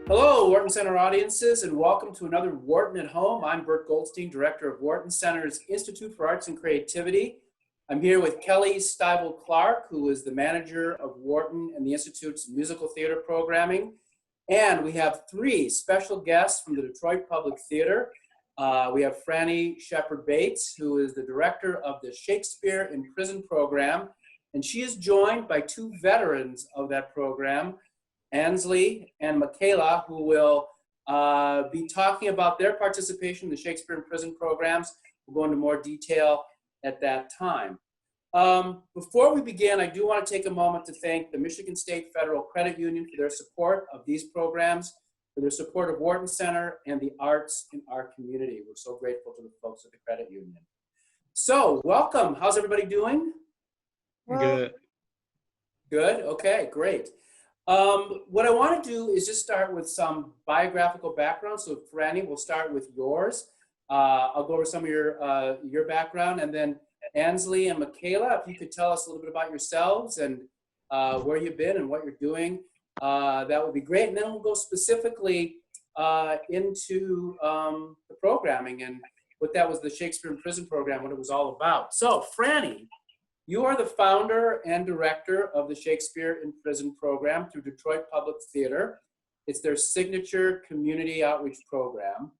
Hello, wHARTon Center audiences, and welcome to another wHARTon at Home. I'm Bert Goldstein, director of wHARTon Center's Institute for Arts and Creativity. I'm here with Kelly Stiebel-Clark, who is the manager of wHARTon and the Institute's musical theater programming. And we have three special guests from the Detroit Public Theater. We have Frannie Shepherd-Bates, who is the director of the Shakespeare Imprisons program, and she is joined by two veterans of that program, Ansley and Michaela, who will be talking about their participation in the Shakespeare Imprisons programs. We'll go into more detail at that time. Before we begin, I do want to take a moment to thank the Michigan State Federal Credit Union for their support of these programs, for their support of wHARTon Center and the arts in our community. We're so grateful to the folks at the credit union. So, welcome. How's everybody doing? Good. Good? Okay, great. What I want to do is just start with some biographical background. So Frannie, we'll start with yours. I'll go over some of your background, and then Ansley and Michaela, if you could tell us a little bit about yourselves and where you've been and what you're doing, that would be great. And then we'll go specifically into the programming and what that was, the Shakespeare Imprisons program, what it was all about. So Frannie, you are the founder and director of the Shakespeare Imprisons program through Detroit Public Theater. It's their signature community outreach program.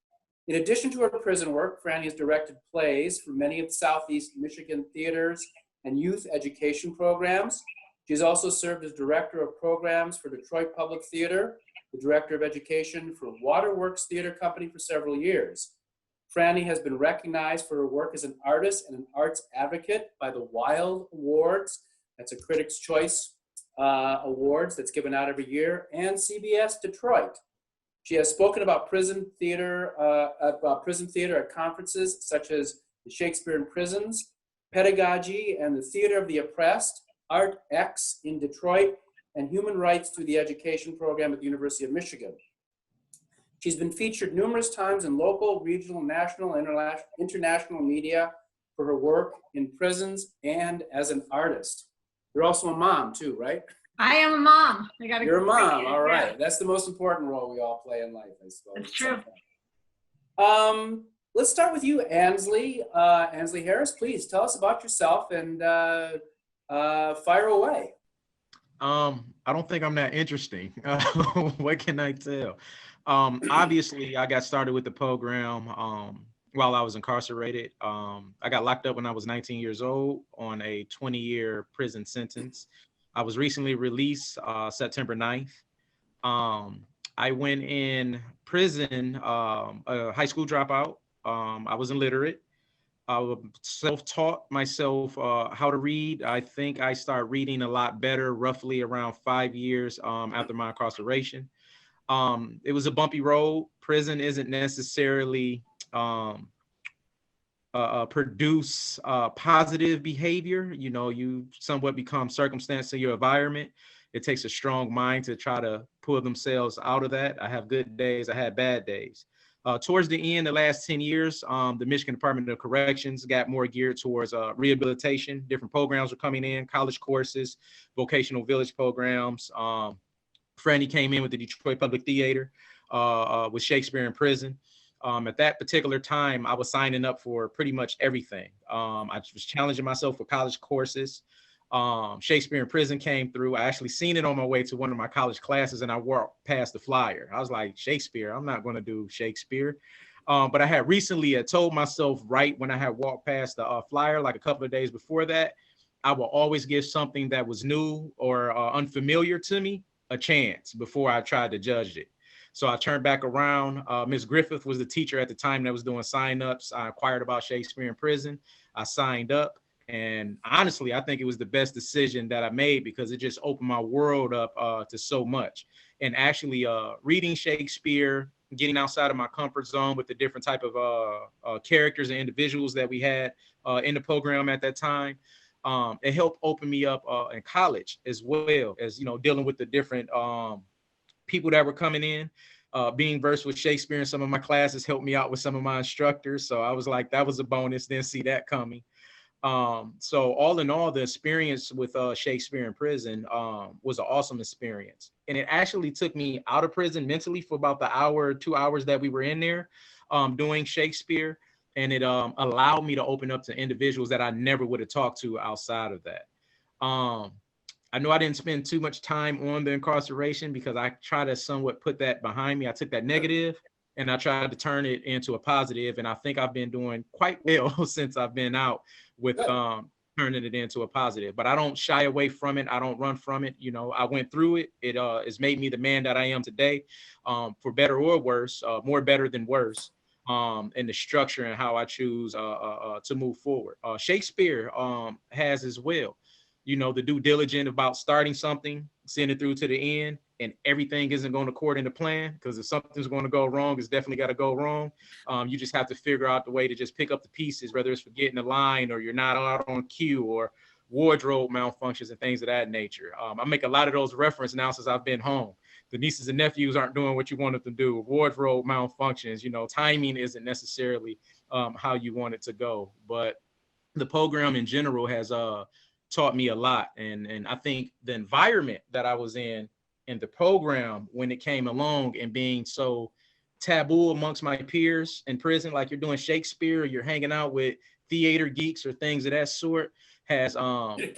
In addition to her prison work, Frannie has directed plays for many of the Southeast Michigan theaters and youth education programs. She's also served as director of programs for Detroit Public Theater, the director of education for Waterworks Theater Company for several years. Frannie has been recognized for her work as an artist and an arts advocate by the WILD Awards. That's a Critics' Choice Awards that's given out every year, and CBS Detroit. She has spoken about prison theater at conferences such as the Shakespeare Imprisons, Pedagogy and the Theater of the Oppressed, Art X in Detroit, and Human Rights through the Education program at the University of Michigan. She's been featured numerous times in local, regional, national, and international media for her work in prisons and as an artist. You're also a mom too, right? I am a mom. You're a mom, all right. Yeah. That's the most important role we all play in life, I suppose. That's true. Let's start with you, Ansley. Ansley Harris, please tell us about yourself and fire away. I don't think I'm that interesting. What can I tell? Obviously, I got started with the program while I was incarcerated. I got locked up when I was 19 years old on a 20-year prison sentence. I was recently released September 9th. I went in prison, a high school dropout. I was illiterate. I self-taught myself how to read. I think I started reading a lot better roughly around 5 years after my incarceration. It was a bumpy road. Prison isn't necessarily produce positive behavior. You know, you somewhat become circumstance to your environment. It takes a strong mind to try to pull themselves out of that. I have good days, I had bad days. Towards the end, the last 10 years, the Michigan Department of Corrections got more geared towards rehabilitation. Different programs were coming in, college courses, vocational village programs. Frannie came in with the Detroit Public Theater with Shakespeare Imprisons. At that particular time, I was signing up for pretty much everything. I was challenging myself for college courses. Shakespeare Imprisons came through. I actually seen it on my way to one of my college classes, and I walked past the flyer. I was like, Shakespeare, I'm not going to do Shakespeare. But I had recently told myself right when I had walked past the flyer, like a couple of days before that, I will always give something that was new or unfamiliar to me a chance before I tried to judge it. So I turned back around. Ms. Griffith was the teacher at the time that was doing sign-ups. I inquired about Shakespeare Imprisons. I signed up. And honestly, I think it was the best decision that I made because it just opened my world up to so much. And actually reading Shakespeare, getting outside of my comfort zone with the different type of characters and individuals that we had in the program at that time, it helped open me up in college as well as, you know, dealing with the different people that were coming in. Being versed with Shakespeare in some of my classes helped me out with some of my instructors. So I was like, that was a bonus. Didn't see that coming. So all in all, the experience with Shakespeare in prison was an awesome experience. And it actually took me out of prison mentally for about the hour, 2 hours that we were in there doing Shakespeare. And it allowed me to open up to individuals that I never would have talked to outside of that. I know I didn't spend too much time on the incarceration because I try to somewhat put that behind me. I took that negative and I tried to turn it into a positive, and I think I've been doing quite well since I've been out with turning it into a positive. But I don't shy away from it. I don't run from it. You know, I went through it. It has made me the man that I am today, for better or worse, more better than worse. And the structure and how I choose to move forward. Shakespeare has as well, you know, the due diligence about starting something, seeing it through to the end, and everything isn't going according to plan, because if something's going to go wrong, it's definitely got to go wrong. You just have to figure out the way to just pick up the pieces, whether it's forgetting a line or you're not out on cue or wardrobe malfunctions and things of that nature. I make a lot of those references now since I've been home. The nieces and nephews aren't doing what you want them to do. Wardrobe malfunctions, you know, timing isn't necessarily how you want it to go. But the program in general has taught me a lot. And I think the environment that I was in the program when it came along and being so taboo amongst my peers in prison, like you're doing Shakespeare, or you're hanging out with theater geeks or things of that sort, has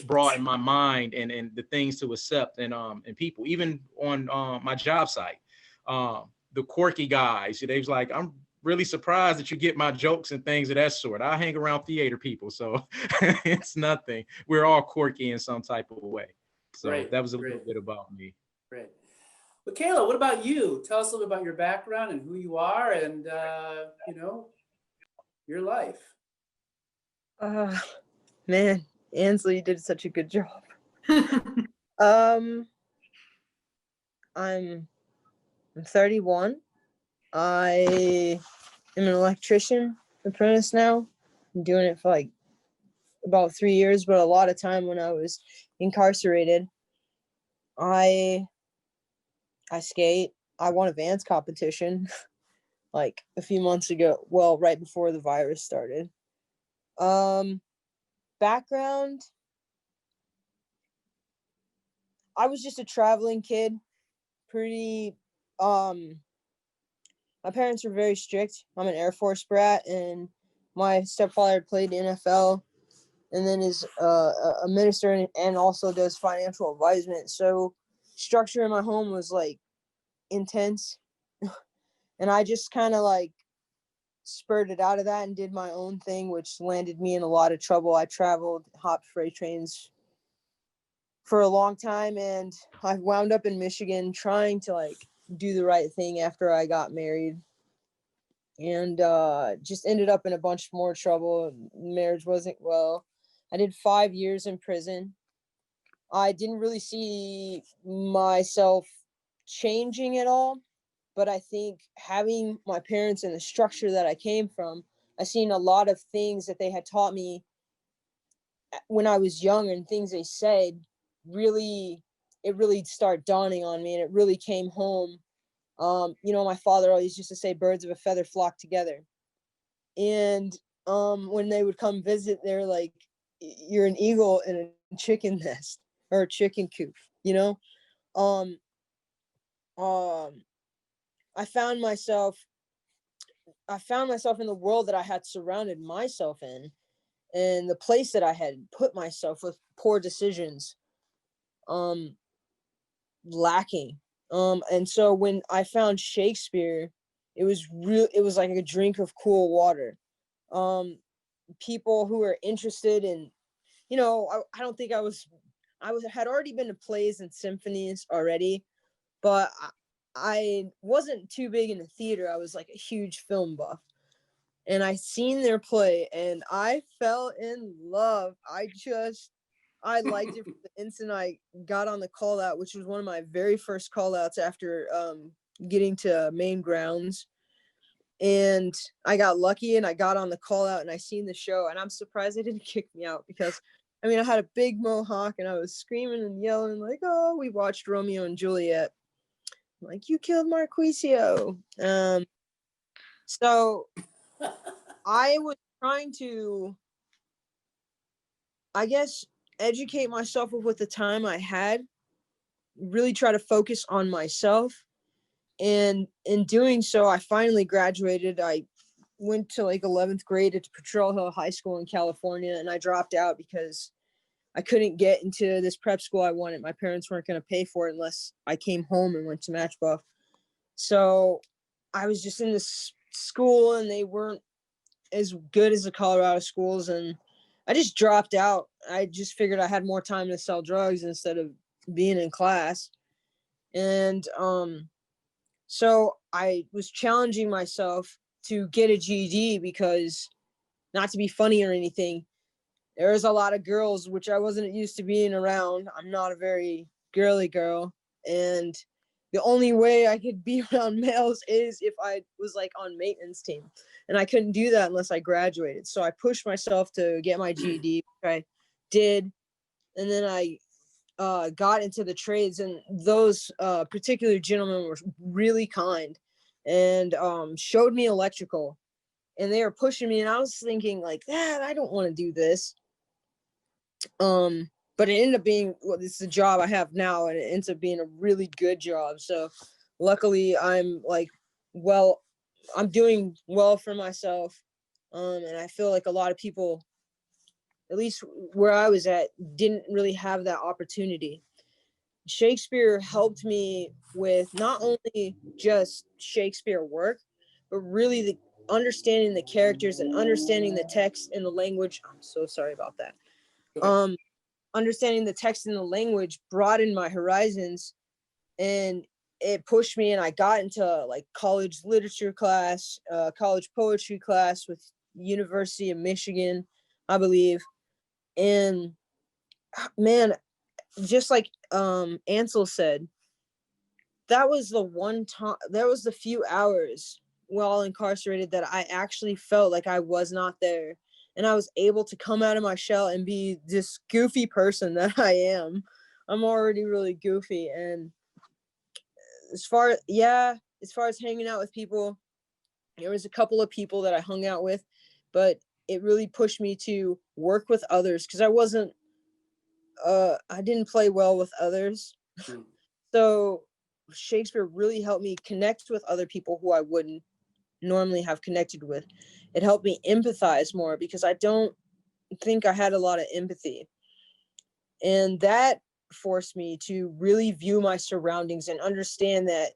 broadened my mind and the things to accept and people, even on my job site. The quirky guys, they was like, I'm really surprised that you get my jokes and things of that sort. I hang around theater people, so it's nothing. We're all quirky in some type of way. So that was a little bit about me. Great. Michaela, what about you? Tell us a little bit about your background and who you are and, you know, your life. Man, Ansley did such a good job. I'm 31. I am an electrician apprentice now. I'm doing it for like about 3 years, but a lot of time when I was incarcerated, I skate. I won a Vans competition like a few months ago. Well, right before the virus started. Background. I was just a traveling kid. Pretty, my parents were very strict. I'm an Air Force brat, and my stepfather played NFL and then is a minister and also does financial advisement. So structure in my home was like intense. And I just kind of like spurted out of that and did my own thing, which landed me in a lot of trouble. I traveled, hopped freight trains for a long time, and I wound up in Michigan trying to like do the right thing after I got married, and just ended up in a bunch more trouble. Marriage wasn't well. I did 5 years in prison. I didn't really see myself changing at all, but I think having my parents and the structure that I came from, I seen a lot of things that they had taught me when I was young and things they said really started dawning on me, and it really came home. You know, my father always used to say birds of a feather flock together. And when they would come visit, they're like, you're an eagle in a chicken nest or a chicken coop, you know? I found myself in the world that I had surrounded myself in, and the place that I had put myself with poor decisions, lacking. And so when I found Shakespeare, it was like a drink of cool water. People who were interested in, you know, I don't think had already been to plays and symphonies already, but I wasn't too big into theater. I was like a huge film buff. And I seen their play and I fell in love. I liked it from the instant I got on the call out, which was one of my very first call outs after getting to main grounds. And I got lucky and I got on the call out and I seen the show, and I'm surprised they didn't kick me out, because I mean, I had a big mohawk and I was screaming and yelling like, oh, we watched Romeo and Juliet. I'm like, you killed Marquisio. So I was trying to I guess, educate myself with the time I had, really try to focus on myself. And in doing so, I finally graduated. I went to like 11th grade at Patrol Hill High School in California, and I dropped out because I couldn't get into this prep school I wanted. My parents weren't going to pay for it unless I came home and went to Match Buff. So I was just in this school, and they weren't as good as the Colorado schools, and I just dropped out. I just figured I had more time to sell drugs instead of being in class. And so I was challenging myself to get a GED because, not to be funny or anything, there was a lot of girls, which I wasn't used to being around. I'm not a very girly girl. And the only way I could be around males is if I was like on maintenance team. And I couldn't do that unless I graduated. So I pushed myself to get my GED, which I did. And then I got into the trades, and those particular gentlemen were really kind and showed me electrical, and they were pushing me, and I was thinking like, I don't want to do this. But it ended up being, well, it's the job I have now, and it ends up being a really good job. So luckily I'm like, well, I'm doing well for myself. And I feel like a lot of people, at least where I was at, didn't really have that opportunity. Shakespeare helped me with not only just Shakespeare work, but really the understanding the characters and understanding the text and the language. I'm so sorry about that. Okay. Understanding the text and the language broadened my horizons, and it pushed me, and I got into like college literature class, college poetry class with University of Michigan, I believe. And man, just like Ansel said, that was the one time, there was the few hours while incarcerated that I actually felt like I was not there, and I was able to come out of my shell and be this goofy person that I am. I'm already really goofy. And as far as hanging out with people, there was a couple of people that I hung out with, but it really pushed me to work with others because I didn't play well with others. So Shakespeare really helped me connect with other people who I wouldn't normally have connected with. It helped me empathize more because I don't think I had a lot of empathy. And that forced me to really view my surroundings and understand that,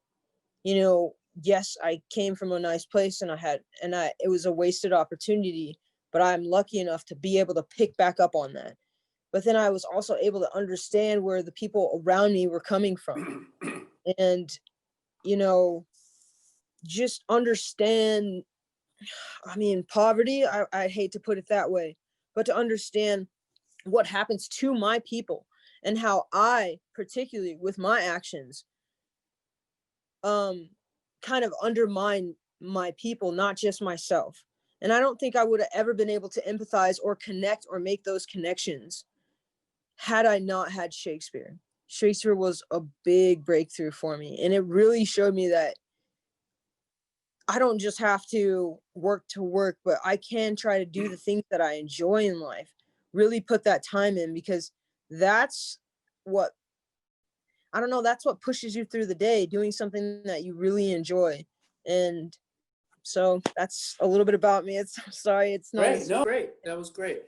yes, I came from a nice place, and it was a wasted opportunity, but I'm lucky enough to be able to pick back up on that. But then I was also able to understand where the people around me were coming from. And, just understand, I mean, poverty, I hate to put it that way, but to understand what happens to my people and how I, particularly with my actions, kind of undermine my people, not just myself. And I don't think I would have ever been able to empathize or connect or make those connections had I not had Shakespeare. Shakespeare was a big breakthrough for me. And it really showed me that I don't just have to work, but I can try to do the things that I enjoy in life. Really put that time in, because that's what, I don't know, that's what pushes you through the day, doing something that you really enjoy. And so that's a little bit about me. It's sorry, it's not Great. as No, great. That was great.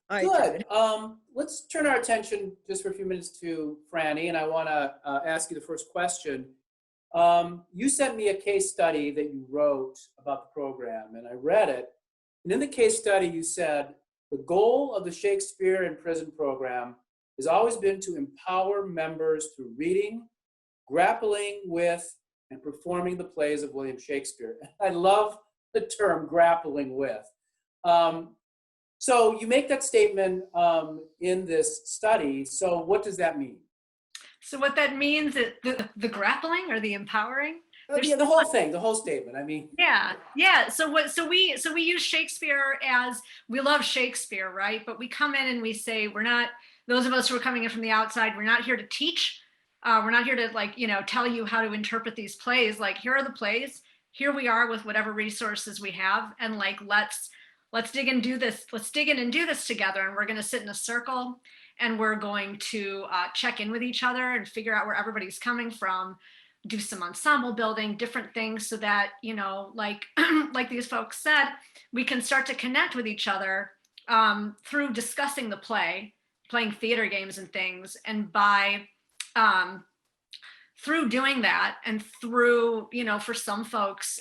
I Good. tried. Let's turn our attention just for a few minutes to Frannie, and I want to ask you the first question. You sent me a case study that you wrote about the program, and I read it. And in the case study, you said, the goal of the Shakespeare in Prison program has always been to empower members through reading, grappling with, and performing the plays of William Shakespeare. I love the term grappling with. So you make that statement in this study. So what does that mean? So what that means is the grappling or the empowering. Yeah, the whole thing, the whole statement. I mean, yeah. So we use Shakespeare as, we love Shakespeare, right? But we come in and we say, we're not, those of us who are coming in from the outside, we're not here to teach. We're not here to tell you how to interpret these plays. Like, here are the plays. Here we are with whatever resources we have, and let's let's dig in and do this together. And we're going to sit in a circle and we're going to check in with each other and figure out where everybody's coming from, do some ensemble building, different things so that, you know, like, like these folks said, we can start to connect with each other through discussing the play, playing theater games and things. And by, through doing that and through, you know, for some folks,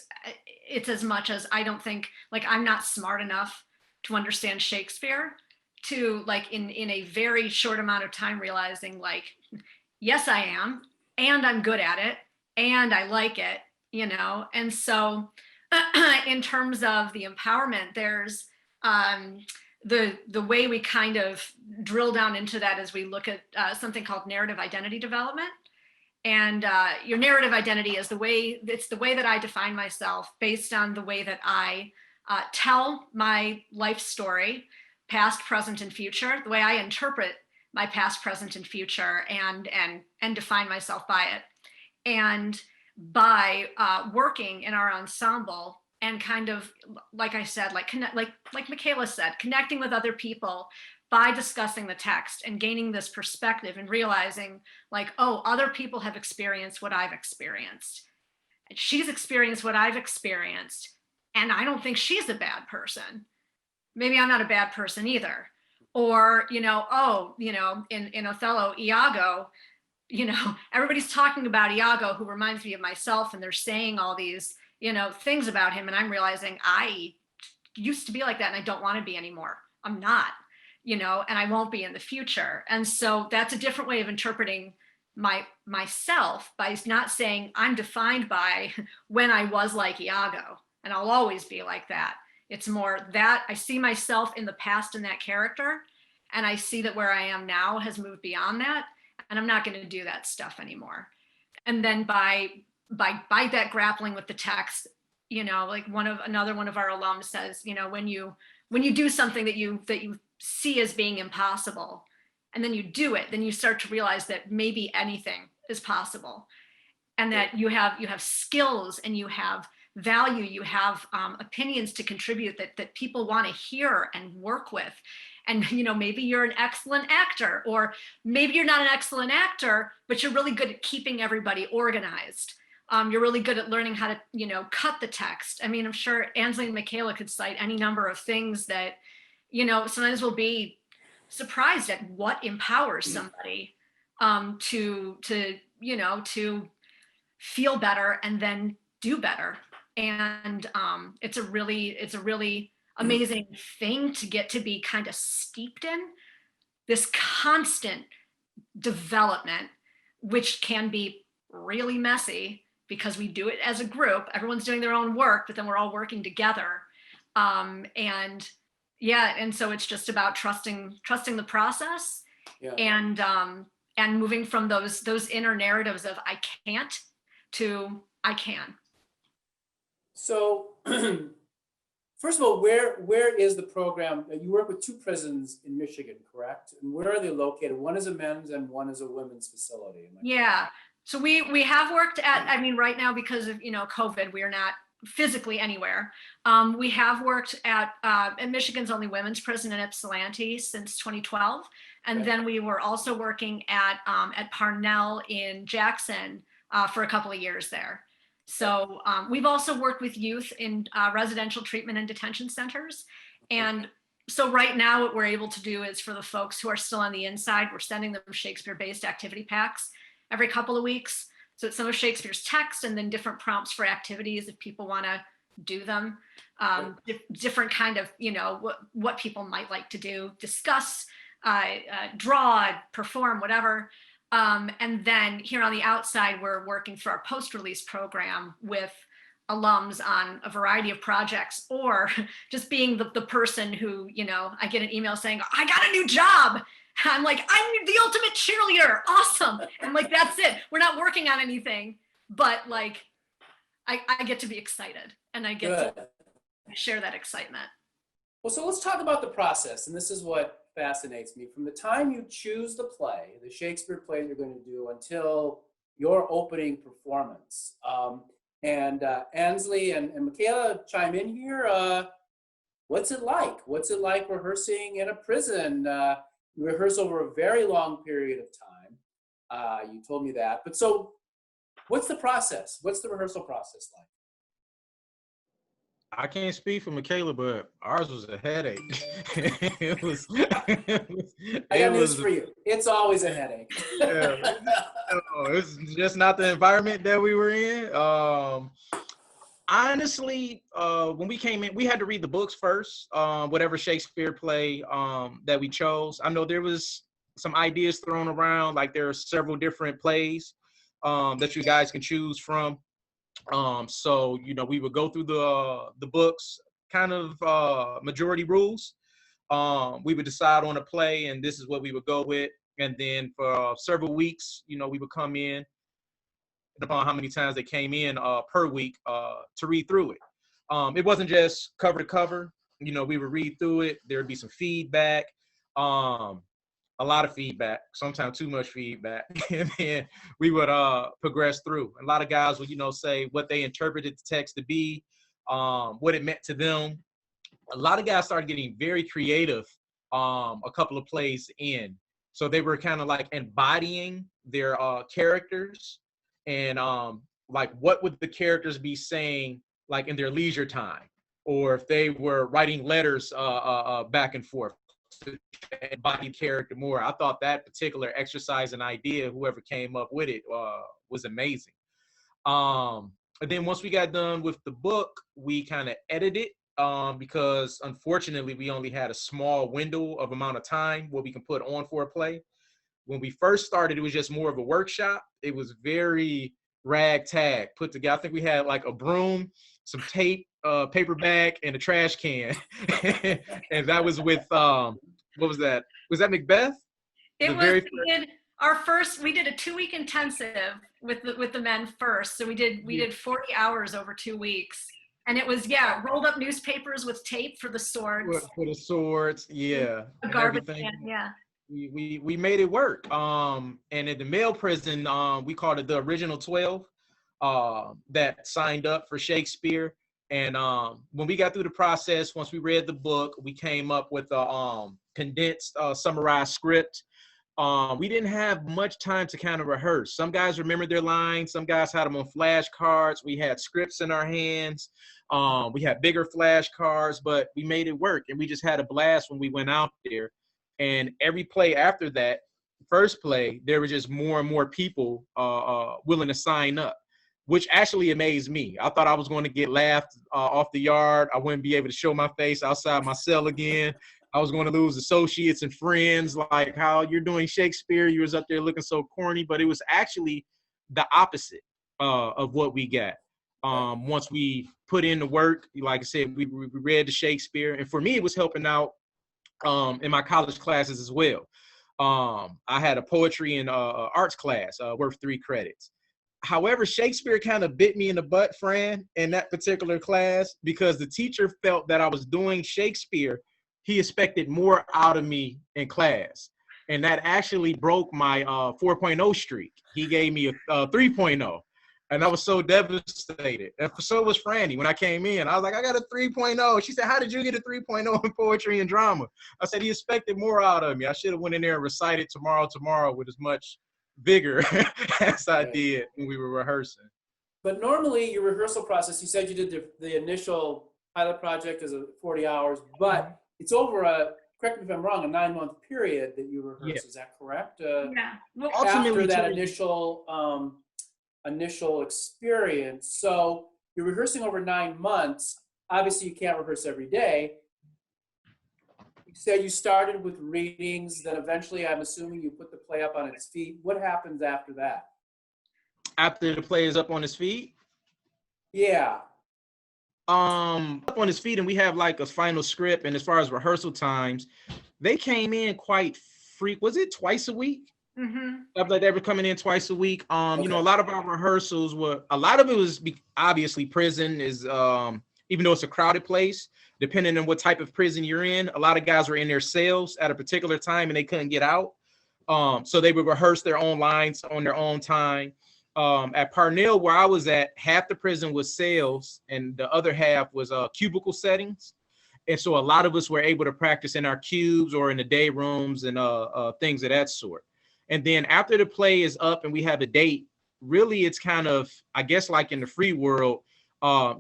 it's as much as I don't think, like, I'm not smart enough to understand Shakespeare to, like, in a very short amount of time realizing, like, yes, I am, and I'm good at it, and I like it, you know? And so in terms of the empowerment, there's the way we kind of drill down into that as we look at something called narrative identity development. And your narrative identity is it's the way that I define myself based on the way that I tell my life story, past, present, and future, the way I interpret my past, present, and future, and define myself by it. And by working in our ensemble and kind of, like I said, like Michaela said, connecting with other people by discussing the text and gaining this perspective and realizing, like, oh, other people have experienced what I've experienced. And she's experienced what I've experienced. And I don't think she's a bad person. Maybe I'm not a bad person either. Or, you know, oh, you know, in Othello, Iago, you know, everybody's talking about Iago, who reminds me of myself, and they're saying all these, you know, things about him. And I'm realizing I used to be like that and I don't want to be anymore. I'm not, you know, and I won't be in the future. And so that's a different way of interpreting myself, by not saying I'm defined by when I was like Iago and I'll always be like that. It's more that I see myself in the past in that character, and I see that where I am now has moved beyond that, and I'm not going to do that stuff anymore. And then by that grappling with the text, you know, like another one of our alums says, you know, when you do something that you see as being impossible, and then you do it, then you start to realize that maybe anything is possible, and that you have skills and you have value, you have opinions to contribute that people want to hear and work with. And, you know, maybe you're an excellent actor, or maybe you're not an excellent actor, but you're really good at keeping everybody organized. You're really good at learning how to, you know, cut the text. I mean, I'm sure Ansley and Michaela could cite any number of things that, you know, sometimes we'll be surprised at what empowers somebody to you know, to feel better and then do better. And it's a really amazing thing to get to be kind of steeped in, this constant development, which can be really messy because we do it as a group. Everyone's doing their own work, but then we're all working together. And yeah, and so it's just about trusting the process. Yeah. And moving from those inner narratives of I can't to I can. So first of all, where is the program? You work with 2 prisons in Michigan, correct? And where are they located? One is a men's and one is a women's facility. Yeah. So we have worked at, I mean, right now, because of, you know, COVID, we are not physically anywhere. We have worked at Michigan's only women's prison in Ypsilanti since 2012. And then we were also working at Parnell in Jackson for a couple of years there. So we've also worked with youth in residential treatment and detention centers. And so right now what we're able to do is, for the folks who are still on the inside, we're sending them Shakespeare-based activity packs every couple of weeks. So it's some of Shakespeare's text and then different prompts for activities if people want to do them. Different kind of, you know, what people might like to do, discuss, draw, perform, whatever. And then here on the outside, we're working through our post-release program with alums on a variety of projects, or just being the person who, you know, I get an email saying, I got a new job. I'm like, I'm the ultimate cheerleader. Awesome. And like, that's it. We're not working on anything, but like, I get to be excited, and I get to share that excitement. Well, so let's talk about the process. And this is what fascinates me. From the time you choose the play, the Shakespeare play you're going to do, until your opening performance. And Ansley and Michaela, chime in here. What's it like? What's it like rehearsing in a prison? You rehearse over a very long period of time. You told me that. But so what's the process? What's the rehearsal process like? I can't speak for Michaela, but ours was a headache. it was, I got it news was, for you. It's always a headache. yeah, it's just not the environment that we were in. Honestly, when we came in, we had to read the books first, whatever Shakespeare play that we chose. I know there was some ideas thrown around, like there are several different plays that you guys can choose from. So we would go through the books, kind of majority rules. We would decide on a play, and this is what we would go with. And then for several weeks, we would come in, depending on how many times they came in per week to read through it. It wasn't just cover to cover. We would read through it. There would be some feedback, a lot of feedback, sometimes too much feedback, and then we would progress through. A lot of guys would, say what they interpreted the text to be, what it meant to them. A lot of guys started getting very creative a couple of plays in. So they were kind of like embodying their characters, and like what would the characters be saying like in their leisure time, or if they were writing letters back and forth to embody character more. I thought that particular exercise and idea, whoever came up with it, was amazing. And then once we got done with the book, we kind of edited because unfortunately we only had a small window of amount of time what we can put on for a play. When we first started, it was just more of a workshop. It was very ragtag put together. I think we had like a broom, some tape, paper bag, and a trash can. And that was with what was that? Was that Macbeth? It The was, very we did a 2-week intensive with the men first. So we did 40 hours over 2 weeks. And it was, rolled up newspapers with tape for the swords. for the swords, yeah. A And garbage everything. can, yeah. We made it work. And in the male prison, we called it the original 12 that signed up for Shakespeare. And when we got through the process, once we read the book, we came up with a condensed, summarized script. We didn't have much time to kind of rehearse. Some guys remembered their lines. Some guys had them on flashcards. We had scripts in our hands. We had bigger flashcards, but we made it work. And we just had a blast when we went out there. And every play after that, first play, there were just more and more people willing to sign up, which actually amazed me. I thought I was going to get laughed off the yard. I wouldn't be able to show my face outside my cell again. I was going to lose associates and friends, like how you're doing Shakespeare. You was up there looking so corny, but it was actually the opposite of what we got. Once we put in the work, like I said, we read the Shakespeare. And for me, it was helping out in my college classes as well. I had a poetry and arts class worth 3 credits. However, Shakespeare kind of bit me in the butt, Fran, in that particular class, because the teacher felt that I was doing Shakespeare. He expected more out of me in class. And that actually broke my 4.0 streak. He gave me a 3.0. And I was so devastated. And so was Frannie when I came in. I was like, I got a 3.0. She said, how did you get a 3.0 in poetry and drama? I said, he expected more out of me. I should have went in there and recited tomorrow with as much vigor as I did when we were rehearsing. But normally your rehearsal process, you said you did the initial pilot project as 40 hours, but it's over correct me if I'm wrong, a 9-month period that you rehearse. Yeah. Is that correct? Yeah. Well, after that initial experience. So you're rehearsing over 9 months. Obviously, you can't rehearse every day. You said you started with readings, then eventually, I'm assuming you put the play up on its feet. What happens after that? After the play is up on his feet? Yeah. Up on his feet, and we have like a final script. And as far as rehearsal times, they came in quite was it twice a week? Mm-hmm. Like they were coming in twice a week. Okay. A lot of our rehearsals a lot of it was obviously prison is, even though it's a crowded place, depending on what type of prison you're in, a lot of guys were in their cells at a particular time and they couldn't get out. So they would rehearse their own lines on their own time. At Parnell, where I was at, half the prison was cells and the other half was cubicle settings. And so a lot of us were able to practice in our cubes or in the day rooms and things of that sort. And then after the play is up and we have a date, really it's kind of, I guess, like in the free world,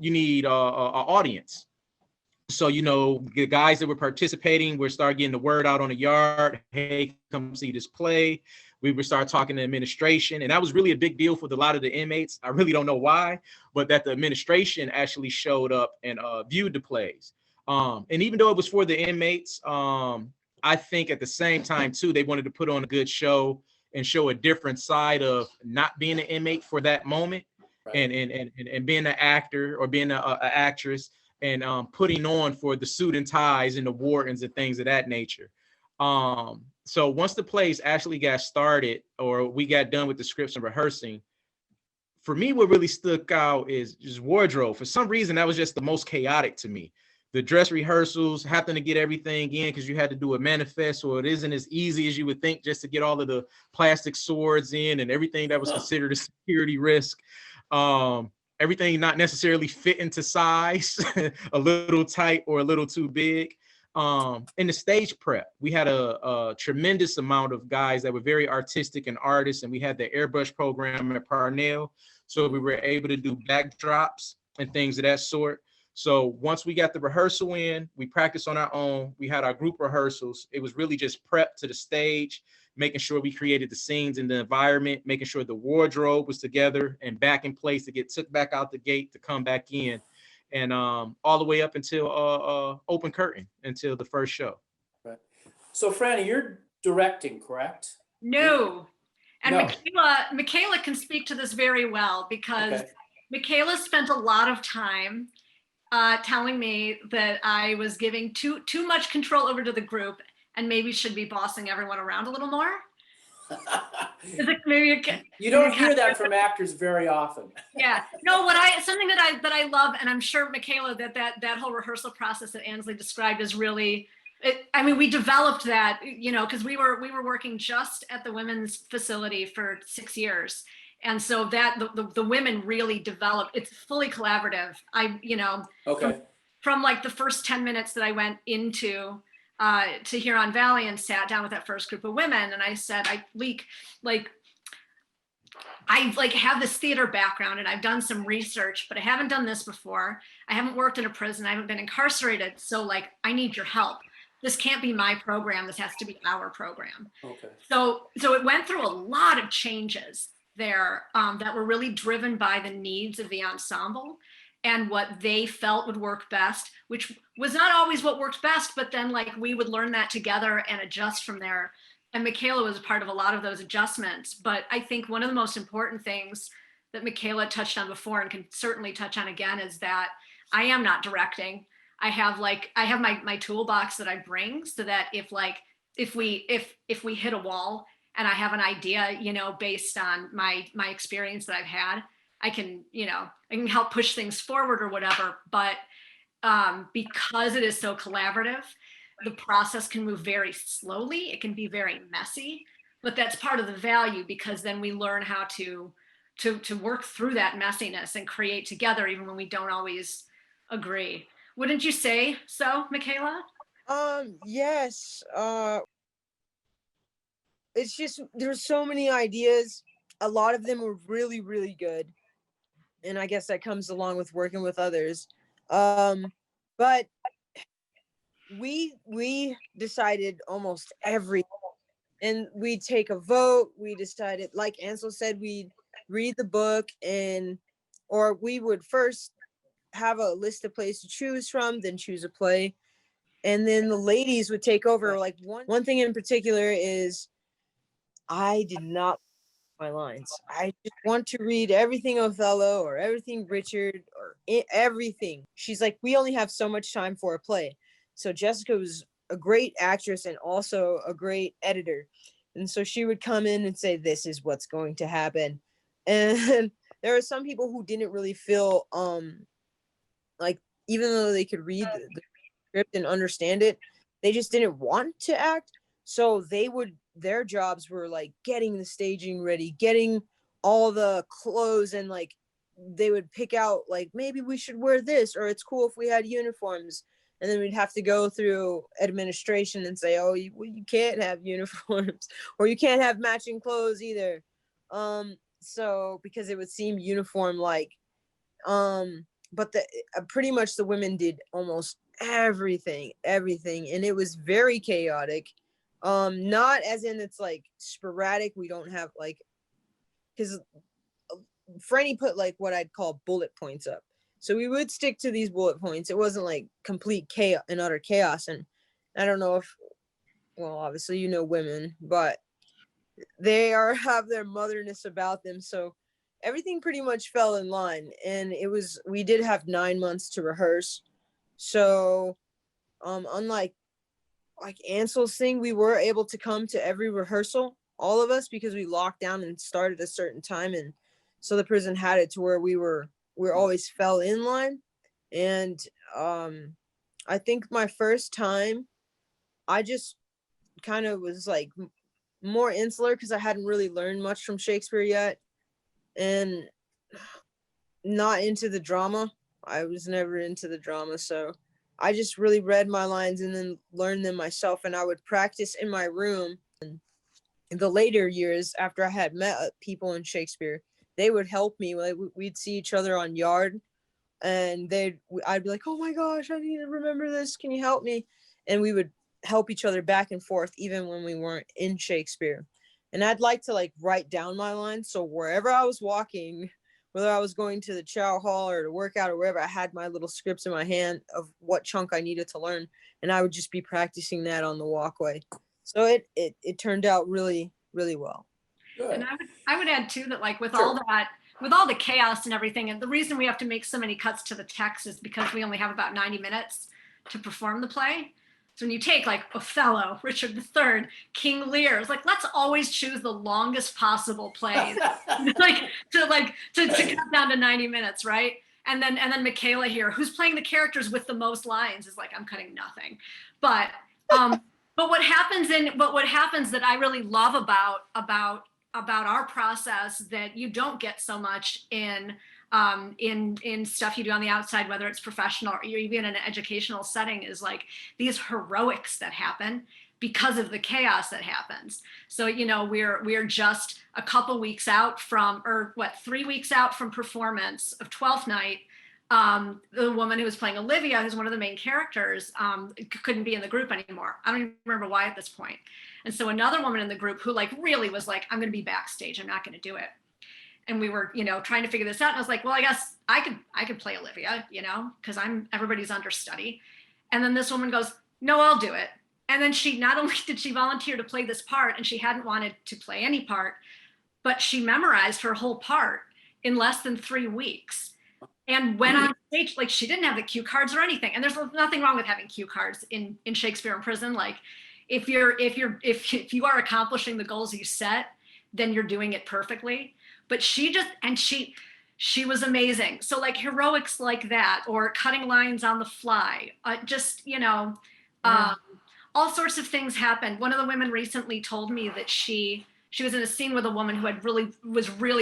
you need an audience. So, you know, the guys that were participating would start getting the word out on the yard. Hey, come see this play. We would start talking to administration. And that was really a big deal for a lot of the inmates. I really don't know why, but that the administration actually showed up and viewed the plays. And even though it was for the inmates, I think at the same time, too, they wanted to put on a good show and show a different side of not being an inmate for that moment. Right. And being an actor or being an actress and putting on for the suit and ties and the wardens and things of that nature. So once the plays actually got started or we got done with the scripts and rehearsing, for me, what really stuck out is just wardrobe. For some reason, that was just the most chaotic to me. The dress rehearsals, having to get everything in because you had to do a manifest, so it isn't as easy as you would think just to get all of the plastic swords in and everything that was considered a security risk. Everything not necessarily fit into size, a little tight or a little too big. In the stage prep, we had a tremendous amount of guys that were very artistic and artists, and we had the airbrush program at Parnell. So we were able to do backdrops and things of that sort. So once we got the rehearsal in, we practiced on our own. We had our group rehearsals. It was really just prep to the stage, making sure we created the scenes and the environment, making sure the wardrobe was together and back in place to get took back out the gate to come back in. And all the way up until open curtain, until the first show. Right. So Frannie, you're directing, correct? No. And No. Michaela can speak to this very well because Okay. Michaela spent a lot of time telling me that I was giving too much control over to the group and maybe should be bossing everyone around a little more. Is it maybe you don't hear that from actors very often. Yeah. No, something that I love, and I'm sure Michaela that whole rehearsal process that Ansley described is really, I mean, we developed that, you know, because we were working just at the women's facility for 6 years. And so that the women really developed, it's fully collaborative. Okay. From like the first 10 minutes that I went into to Huron Valley and sat down with that first group of women, and I said, I have this theater background and I've done some research, but I haven't done this before. I haven't worked in a prison. I haven't been incarcerated. So like, I need your help. This can't be my program. This has to be our program. Okay. So it went through a lot of changes there that were really driven by the needs of the ensemble and what they felt would work best, which was not always what worked best, but then like we would learn that together and adjust from there. And Michaela was a part of a lot of those adjustments. But I think one of the most important things that Michaela touched on before and can certainly touch on again is that I am not directing. I have my toolbox that I bring so that if we hit a wall and I have an idea, you know, based on my experience that I've had, I can help push things forward or whatever. But because it is so collaborative, the process can move very slowly. It can be very messy, but that's part of the value because then we learn how to work through that messiness and create together, even when we don't always agree. Wouldn't you say so, Michaela? Yes. It's just, there's so many ideas. A lot of them were really, really good. And I guess that comes along with working with others. But we decided almost everything. And we'd take a vote. We decided, like Ansel said, we'd read the book or we would first have a list of plays to choose from, then choose a play. And then the ladies would take over. Like one thing in particular is I did not my lines. I just want to read everything Othello or everything Richard or everything. She's like, we only have so much time for a play. So Jessica was a great actress and also a great editor. And so she would come in and say, this is what's going to happen. And there are some people who didn't really feel like, even though they could read the script and understand it, they just didn't want to act. So their jobs were like getting the staging ready, getting all the clothes, and like they would pick out like, maybe we should wear this, or it's cool if we had uniforms. And then we'd have to go through administration and say, oh, you can't have uniforms or you can't have matching clothes either. So because it would seem uniform like, but pretty much the women did almost everything. And it was very chaotic. Not as in it's like sporadic. We don't have like, because Frannie put like what I'd call bullet points up. So we would stick to these bullet points. It wasn't like complete chaos and utter chaos. And I don't know if, well, obviously, you know, women, but they have their motherness about them. So everything pretty much fell in line. And we did have 9 months to rehearse. So, unlike like Ansel's thing, we were able to come to every rehearsal, all of us, because we locked down and started a certain time. And so the prison had it to where we always fell in line. And I think my first time, I just kind of was like more insular because I hadn't really learned much from Shakespeare yet, and not into the drama. I was never into the drama, so I just really read my lines and then learned them myself. And I would practice in my room. And in the later years, after I had met people in Shakespeare, they would help me. Like we'd see each other on Yard, and I'd be like, oh my gosh, I need to remember this. Can you help me? And we would help each other back and forth, even when we weren't in Shakespeare. And I'd like to like write down my lines. So wherever I was walking, whether I was going to the chow hall or to work out or wherever, I had my little scripts in my hand of what chunk I needed to learn. And I would just be practicing that on the walkway. So it turned out really, really well. Good. And I would add too that like with Sure. all that, with all the chaos and everything, and the reason we have to make so many cuts to the text is because we only have about 90 minutes to perform the play. So when you take like Othello, Richard III, King Lear, it's like, let's always choose the longest possible plays, to cut down to 90 minutes, right? And then Michaela here, who's playing the characters with the most lines, is like, I'm cutting nothing. But what happens that I really love about our process that you don't get so much in stuff you do on the outside, whether it's professional or even in an educational setting, is like these heroics that happen because of the chaos that happens. So, you know, we're just a couple weeks out from, or what, 3 weeks out from performance of Twelfth Night. The woman who was playing Olivia, who's one of the main characters, couldn't be in the group anymore. I don't even remember why at this point. And so another woman in the group who like really was like, I'm going to be backstage. I'm not going to do it. And we were, you know, trying to figure this out. And I was like, well, I guess I could play Olivia, you know, because everybody's understudy. And then this woman goes, no, I'll do it. And then not only did she volunteer to play this part, and she hadn't wanted to play any part, but she memorized her whole part in less than 3 weeks. And went on stage, like she didn't have the cue cards or anything. And there's nothing wrong with having cue cards in Shakespeare in Prison. Like if you are accomplishing the goals you set, then you're doing it perfectly. But she was amazing. So like heroics like that, or cutting lines on the fly, all sorts of things happen. One of the women recently told me that she was in a scene with a woman who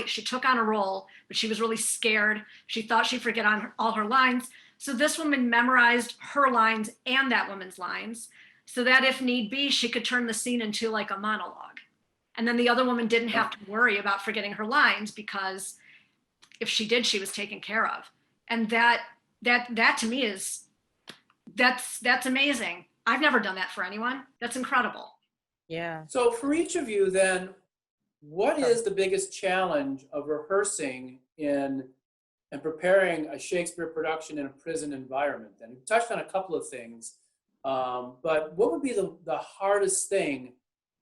she took on a role, but she was really scared. She thought she'd forget all her lines. So this woman memorized her lines and that woman's lines, so that if need be, she could turn the scene into like a monologue. And then the other woman didn't have to worry about forgetting her lines, because if she did, she was taken care of. And that to me that's amazing. I've never done that for anyone. That's incredible. Yeah. So for each of you then, what is the biggest challenge of rehearsing and preparing a Shakespeare production in a prison environment? And you touched on a couple of things, but what would be the hardest thing,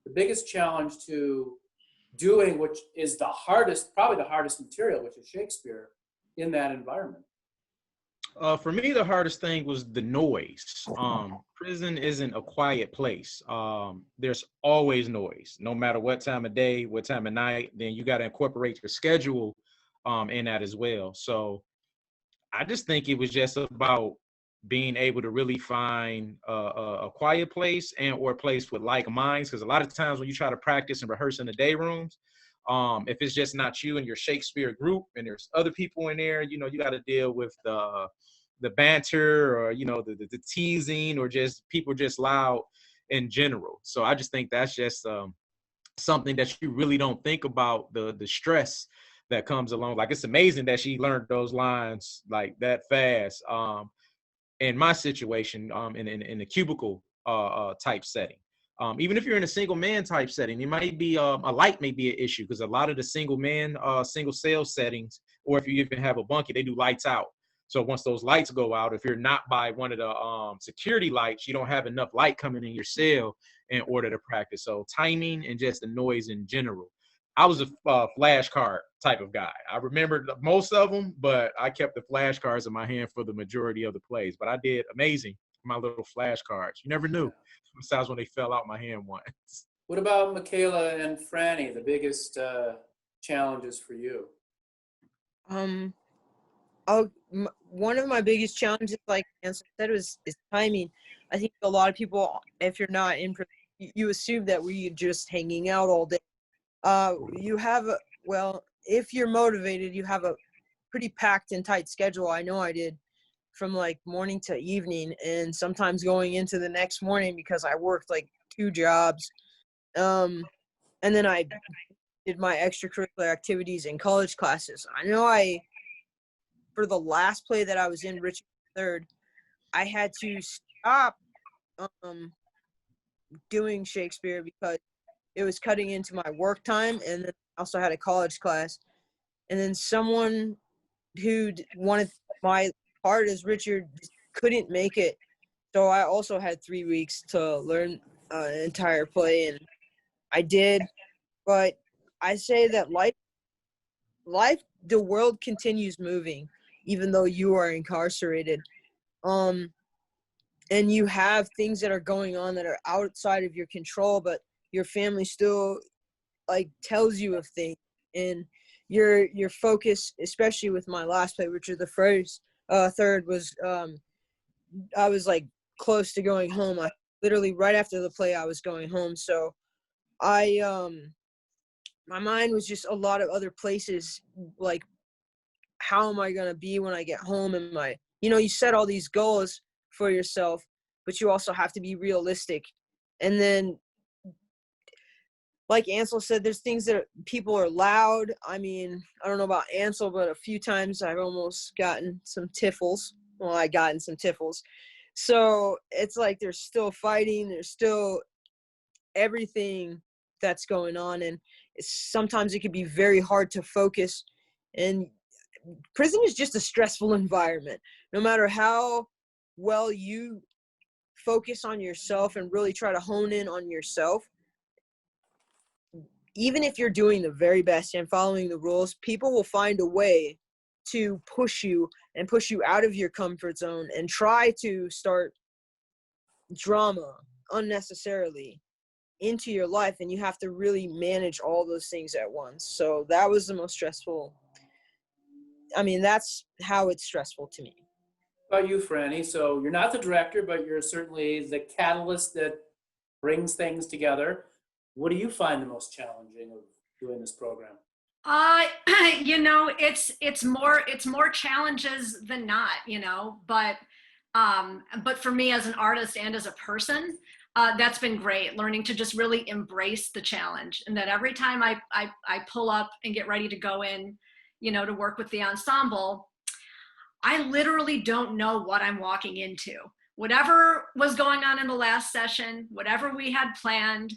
the biggest challenge to doing, which is probably the hardest material, which is Shakespeare, in that environment? For me, the hardest thing was the noise. Prison isn't a quiet place. There's always noise, no matter what time of day, what time of night. Then you got to incorporate your schedule in that as well. So I just think it was just about being able to really find a quiet place or a place with like minds. Because a lot of times when you try to practice and rehearse in the day rooms, if it's just not you and your Shakespeare group and there's other people in there, you know, you got to deal with the the banter or, you know, the teasing, or just people just loud in general. So I just think that's just something that you really don't think about, the stress that comes along. Like, it's amazing that she learned those lines like that fast. In my situation, in a cubicle type setting. Even if you're in a single man type setting, it might be a light may be an issue, because a lot of the single man, single cell settings, or if you even have a bunkie, they do lights out. So once those lights go out, if you're not by one of the security lights, you don't have enough light coming in your cell in order to practice. So timing and just the noise in general. I was a flashcard type of guy. I remembered most of them, but I kept the flashcards in my hand for the majority of the plays. But I did amazing with my little flashcards. You never knew, besides when they fell out my hand once. What about Michaela and Frannie, the biggest challenges for you? One of my biggest challenges, like Ansel said, is timing. I think a lot of people, if you're not in, you assume that we're just hanging out all day. You have if you're motivated, you have a pretty packed and tight schedule. I know I did, from like morning to evening, and sometimes going into the next morning, because I worked like 2 jobs. And then I did my extracurricular activities and college classes. I know for the last play that I was in, Richard III, I had to stop doing Shakespeare because it was cutting into my work time, and then I also had a college class. And then someone who wanted my part as Richard couldn't make it, so I also had 3 weeks to learn an entire play, and I did. But I say that life, the world continues moving, even though you are incarcerated. And you have things that are going on that are outside of your control, but your family still like tells you of things, and your focus, especially with my last play, which is the third, was I was like close to going home. I literally, right after the play, I was going home. So my mind was just a lot of other places, like, how am I gonna be when I get home? You set all these goals for yourself, but you also have to be realistic. And then, like Ansel said, there's things that people are loud. I mean, I don't know about Ansel, but a few times I've almost gotten some tiffles. Well, I gotten some tiffles. So it's like there's still fighting. There's still everything that's going on. And sometimes it can be very hard to focus. And prison is just a stressful environment. No matter how well you focus on yourself and really try to hone in on yourself, even if you're doing the very best and following the rules, people will find a way to push you out of your comfort zone and try to start drama unnecessarily into your life, and you have to really manage all those things at once. So that was the most stressful. I mean, that's how it's stressful to me. How about you, Frannie? So you're not the director, but you're certainly the catalyst that brings things together. What do you find the most challenging of doing this program? It's more challenges than not, but for me as an artist and as a person, that's been great, learning to just really embrace the challenge, and that every time I pull up and get ready to go in, to work with the ensemble, I literally don't know what I'm walking into. Whatever was going on in the last session, whatever we had planned,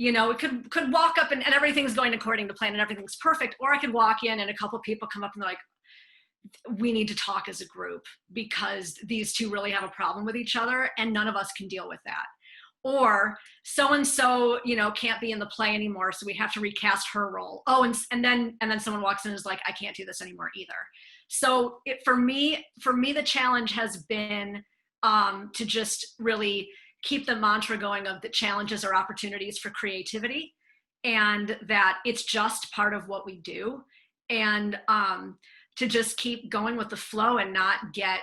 it could walk up and everything's going according to plan and everything's perfect. Or I could walk in and a couple of people come up and they're like, we need to talk as a group because these two really have a problem with each other and none of us can deal with that. Or so-and-so, can't be in the play anymore, so we have to recast her role. Oh, and then someone walks in and is like, I can't do this anymore either. So for me, the challenge has been to just really keep the mantra going of that challenges are opportunities for creativity, and that it's just part of what we do, and to just keep going with the flow and not get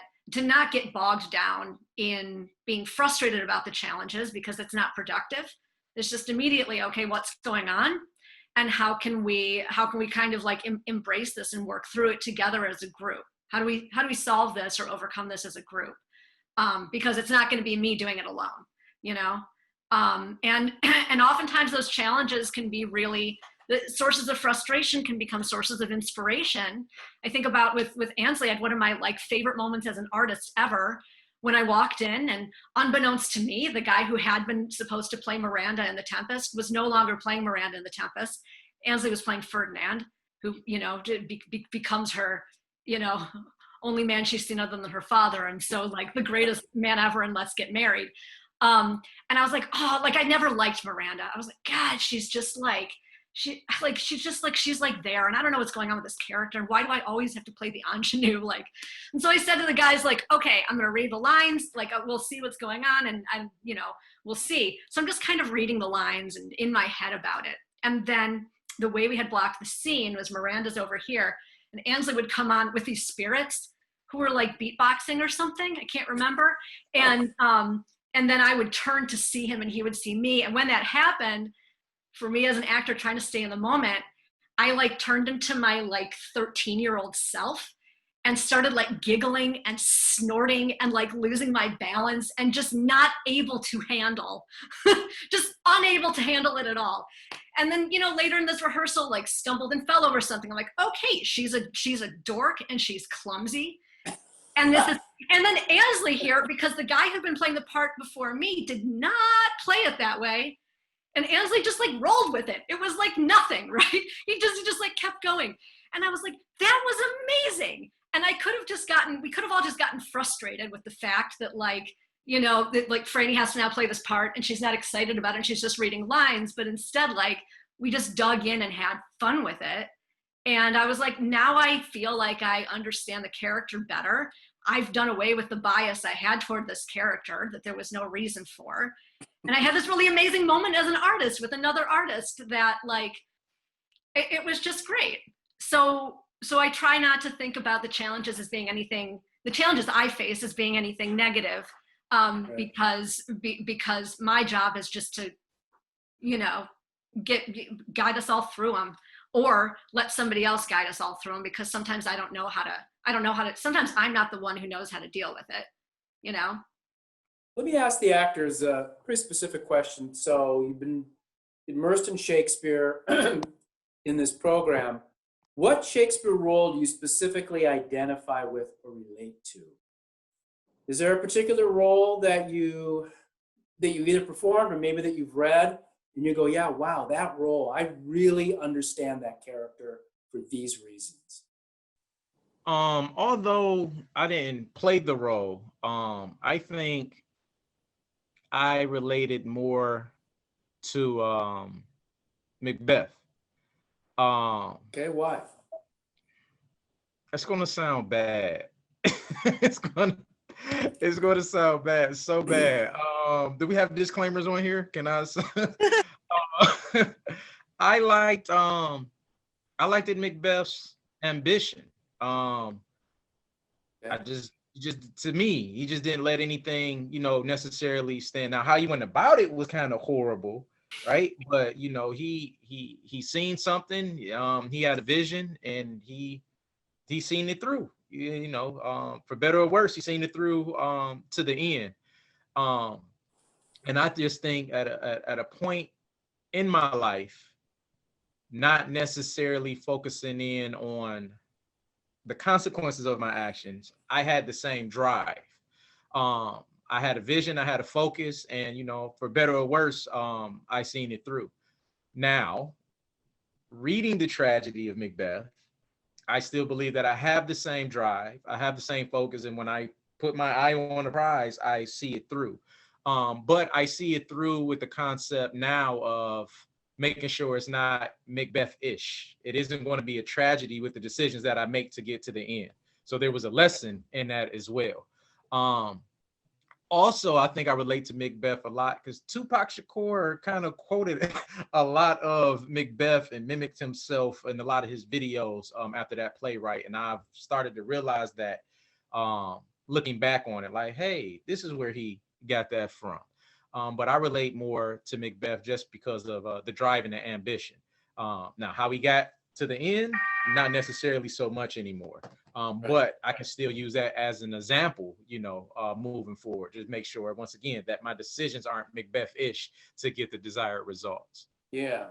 bogged down in being frustrated about the challenges because it's not productive. It's just immediately, okay, what's going on? And how can we kind of like embrace this and work through it together as a group? How do we solve this or overcome this as a group? Because it's not going to be me doing it alone, you know? And oftentimes those challenges can be really, the sources of frustration can become sources of inspiration. I think about with Ansley, I had one of my like favorite moments as an artist ever when I walked in, and unbeknownst to me, the guy who had been supposed to play Miranda in The Tempest was no longer playing Miranda in The Tempest. Ansley was playing Ferdinand, who, you know, becomes her, you know, only man she's seen other than her father. And so like the greatest man ever in Let's Get Married. And I was like, oh, like I never liked Miranda. I was like, God, she's just like, she's like there. And I don't know what's going on with this character. Why do I always have to play the ingenue? Like, and so I said to the guys, like, okay, I'm going to read the lines. Like, we'll see what's going on. And you know, we'll see. So I'm just kind of reading the lines and in my head about it. And then the way we had blocked the scene was Miranda's over here, and Ansley would come on with these spirits who were like beatboxing or something. I can't remember. And then I would turn to see him and he would see me. And when that happened, for me as an actor trying to stay in the moment, I like turned into my like 13-year-old self and started like giggling and snorting and like losing my balance and just not able to handle, just unable to handle it at all. And then, you know, later in this rehearsal, like stumbled and fell over something. I'm like, okay, she's a dork and she's clumsy. And and then Ansley here, because the guy who'd been playing the part before me did not play it that way. And Ansley just like rolled with it. It was like nothing, right? He just like kept going. And I was like, that was amazing. And we could have all just gotten frustrated with the fact that like, you know, that like Frannie has to now play this part and she's not excited about it and she's just reading lines. But instead, like, we just dug in and had fun with it. And I was like, now I feel like I understand the character better. I've done away with the bias I had toward this character that there was no reason for. And I had this really amazing moment as an artist with another artist that like, it was just great. So I try not to think about the challenges as being anything, the challenges I face as being anything negative, Right. because my job is just to, you know, guide us all through them, or let somebody else guide us all through them, because sometimes I don't know how to, sometimes I'm not the one who knows how to deal with it, you know? Let me ask the actors a pretty specific question. So you've been immersed in Shakespeare in this program. What Shakespeare role do you specifically identify with or relate to? Is there a particular role that you either performed or maybe that you've read and you go, yeah, wow, that role, I really understand that character for these reasons? Although I didn't play the role, I think I related more to Macbeth. Okay, why? It's gonna sound bad. it's gonna sound bad, so bad. Do we have disclaimers on here? Can I? I liked it Macbeth's ambition. I just to me, he just didn't let anything, you know, necessarily stand. Now, how he went about it was kind of horrible, right? But you know, he seen something. He had a vision, and he seen it through. You know, for better or worse, he seen it through to the end. And I just think at a point in my life, not necessarily focusing in on the consequences of my actions, I had the same drive. I had a vision, I had a focus, and you know, for better or worse, I seen it through. Now, reading the tragedy of Macbeth, I still believe that I have the same drive, I have the same focus, and when I put my eye on the prize, I see it through. But I see it through with the concept now of making sure it's not Macbeth-ish. It isn't going to be a tragedy with the decisions that I make to get to the end. So there was a lesson in that as well. Also, I think I relate to Macbeth a lot because Tupac Shakur kind of quoted a lot of Macbeth and mimicked himself in a lot of his videos after that playwright. And I've started to realize that looking back on it, like, hey, this is where he got that from. But I relate more to Macbeth just because of the drive and the ambition. Now, how he got to the end, not necessarily so much anymore. But I can still use that as an example, moving forward. Just make sure, once again, that my decisions aren't Macbeth-ish to get the desired results. Yeah.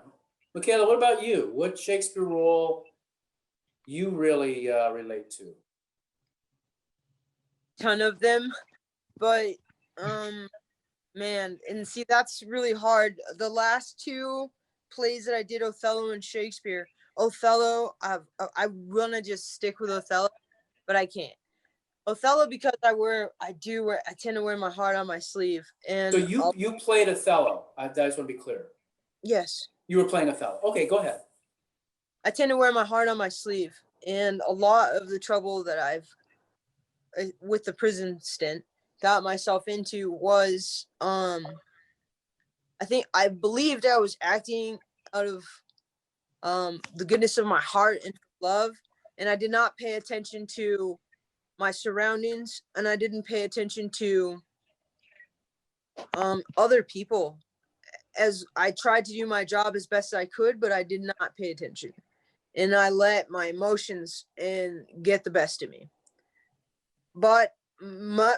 Michaela, what about you? What Shakespeare role you really relate to? Ton of them, but man, and see, that's really hard. The last two plays that I did, Othello and Shakespeare. Othello, I want to just stick with Othello, but I can't. Othello, because I tend to wear my heart on my sleeve. And So you played Othello. I just want to be clear. yes, You were playing Othello. Okay, go ahead. I tend to wear my heart on my sleeve. And a lot of the trouble that I've, with the prison stint, got myself into was, I believed I was acting out of the goodness of my heart and love, and I did not pay attention to my surroundings, and I didn't pay attention to other people, as I tried to do my job as best I could, but I did not pay attention, and I let my emotions get the best of me. But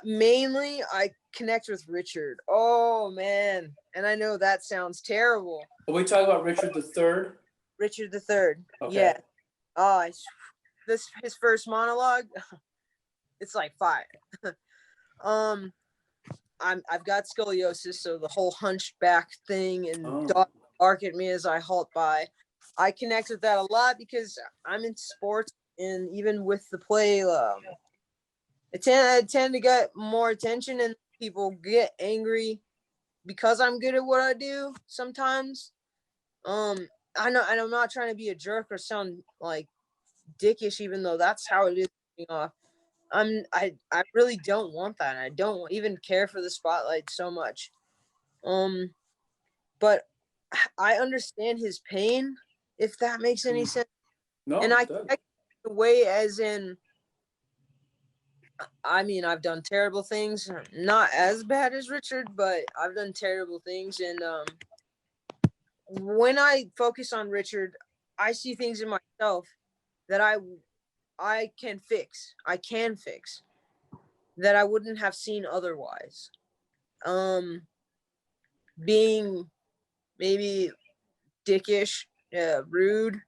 mainly I connect with Richard. Oh man, and I know that sounds terrible. Are we talking about Richard III? Richard III. Okay. Yeah. His first monologue, it's like fire. I've got scoliosis, so the whole hunchback thing and dog bark at me as I halt by. I connect with that a lot because I'm in sports, and even with the play, I tend to get more attention, and people get angry because I'm good at what I do sometimes. I know, and I'm not trying to be a jerk or sound like dickish, even though that's how it is. I really don't want that. I don't even care for the spotlight so much. But I understand his pain, if that makes any sense. No, And I good. connect the way as in, I mean, I've done terrible things, not as bad as Richard, but I've done terrible things. And when I focus on Richard, I see things in myself that I can fix. I can fix that I wouldn't have seen otherwise. Being maybe dickish, rude.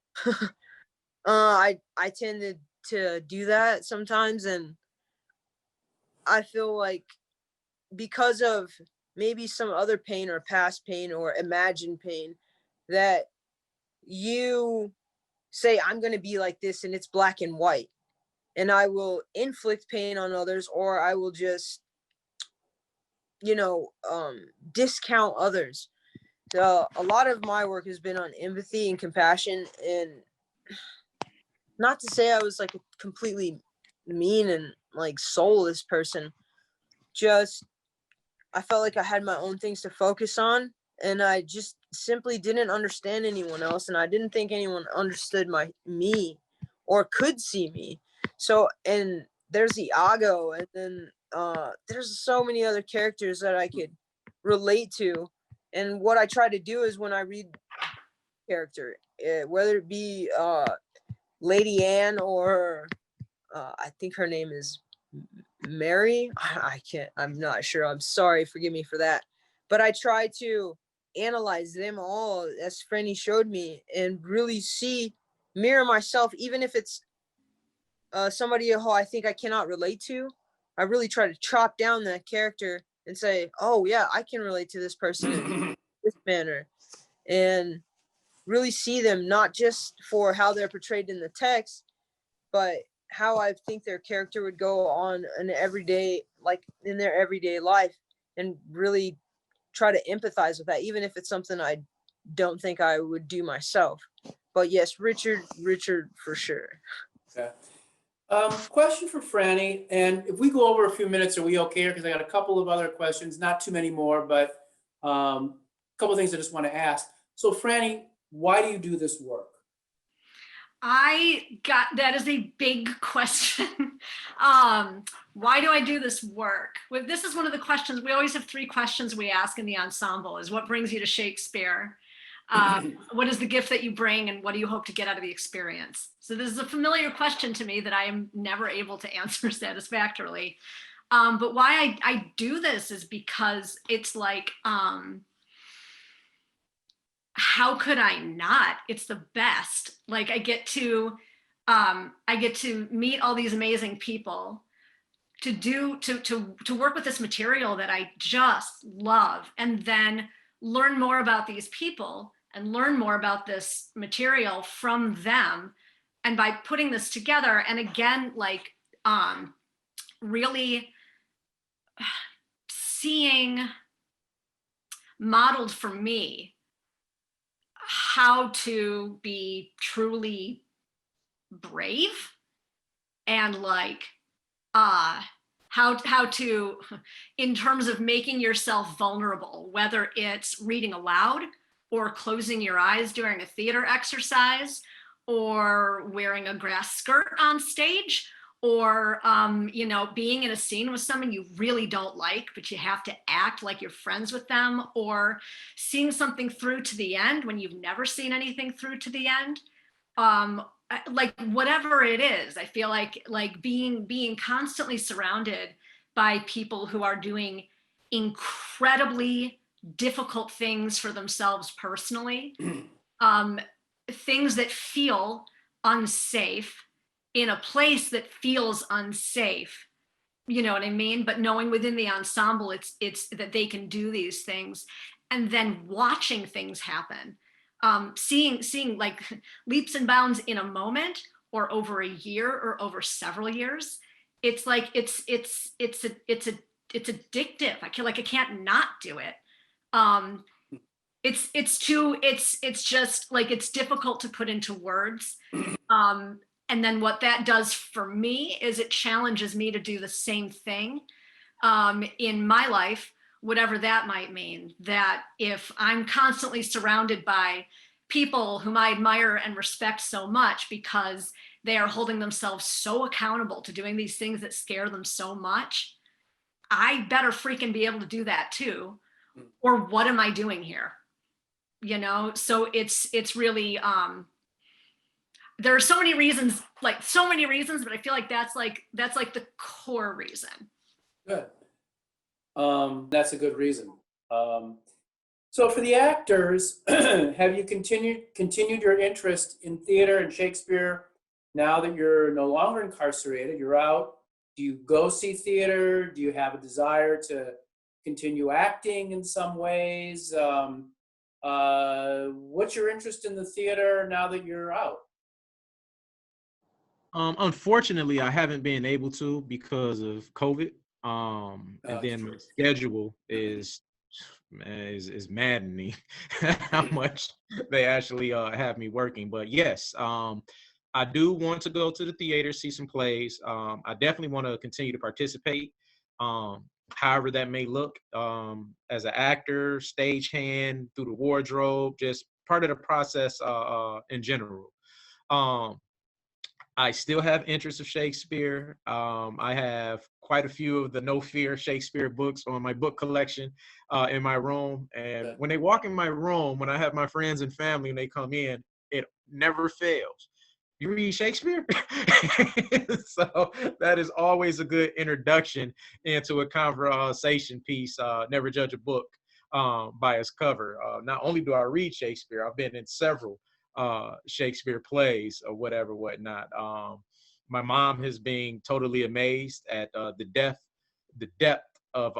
I tended to do that sometimes, and I feel like because of maybe some other pain or past pain or imagined pain, that you say, I'm going to be like this and it's black and white, and I will inflict pain on others, or I will just, discount others. So a lot of my work has been on empathy and compassion, and not to say I was like a completely mean and like soulless person. Just I felt like I had my own things to focus on, and I just simply didn't understand anyone else, and I didn't think anyone understood me or could see me. So, and there's Iago, and then there's so many other characters that I could relate to. And what I try to do is when I read character, whether it be Lady Anne or I think her name is Mary. I'm not sure. I'm sorry. Forgive me for that. But I try to analyze them all as Frannie showed me and really mirror myself, even if it's somebody who I think I cannot relate to. I really try to chop down that character and say, oh yeah, I can relate to this person in this manner, and really see them not just for how they're portrayed in the text, but how I think their character would go on in their everyday life, and really try to empathize with that, even if it's something I don't think I would do myself. But yes, Richard for sure. Okay. Question for Frannie, and if we go over a few minutes, are we okay? Because I got a couple of other questions, not too many more, but a couple of things I just want to ask. So Frannie, why do you do this work? That is a big question. Why do I do this work? Well, this is one of the questions. We always have 3 questions we ask in the ensemble: is what brings you to Shakespeare? What is the gift that you bring, and what do you hope to get out of the experience? So this is a familiar question to me that I am never able to answer satisfactorily. But why I do this is because it's like, how could I not? It's the best. Like I get to meet all these amazing people, to work with this material that I just love, and then learn more about these people and learn more about this material from them. And by putting this together, and again, like really seeing modeled for me how to be truly brave, and like how to, in terms of making yourself vulnerable, whether it's reading aloud or closing your eyes during a theater exercise, or wearing a grass skirt on stage, or you know, being in a scene with someone you really don't like, but you have to act like you're friends with them, or seeing something through to the end when you've never seen anything through to the end. Like whatever it is, I feel like being constantly surrounded by people who are doing incredibly difficult things for themselves personally, things that feel unsafe in a place that feels unsafe, you know what I mean? But knowing within the ensemble, it's that they can do these things, and then watching things happen, seeing like leaps and bounds in a moment, or over a year, or over several years. It's like it's addictive. I feel like I can't not do it. It's just like, it's difficult to put into words. And then what that does for me is it challenges me to do the same thing in my life, whatever that might mean. That if I'm constantly surrounded by people whom I admire and respect so much because they are holding themselves so accountable to doing these things that scare them so much, I better freaking be able to do that too. Or what am I doing here? You know, so it's really, there are so many reasons, but I feel like that's like the core reason. Good. That's a good reason. So for the actors, have you continued your interest in theater and Shakespeare now that you're no longer incarcerated? You're out. Do you go see theater? Do you have a desire to continue acting in some ways? What's your interest in the theater now that you're out? Unfortunately, I haven't been able to because of COVID. And then my schedule is maddening how much they actually have me working. But yes, I do want to go to the theater, see some plays. I definitely want to continue to participate, however that may look, as an actor, stagehand, through the wardrobe, just part of the process in general. I still have interest of Shakespeare. I have quite a few of the No Fear Shakespeare books on my book collection in my room. And when they walk in my room, when I have my friends and family and they come in, it never fails. You read Shakespeare? So that is always a good introduction into a conversation piece. Never judge a book by its cover. Not only do I read Shakespeare, I've been in several Shakespeare plays or whatnot. My mom has been totally amazed at the depth of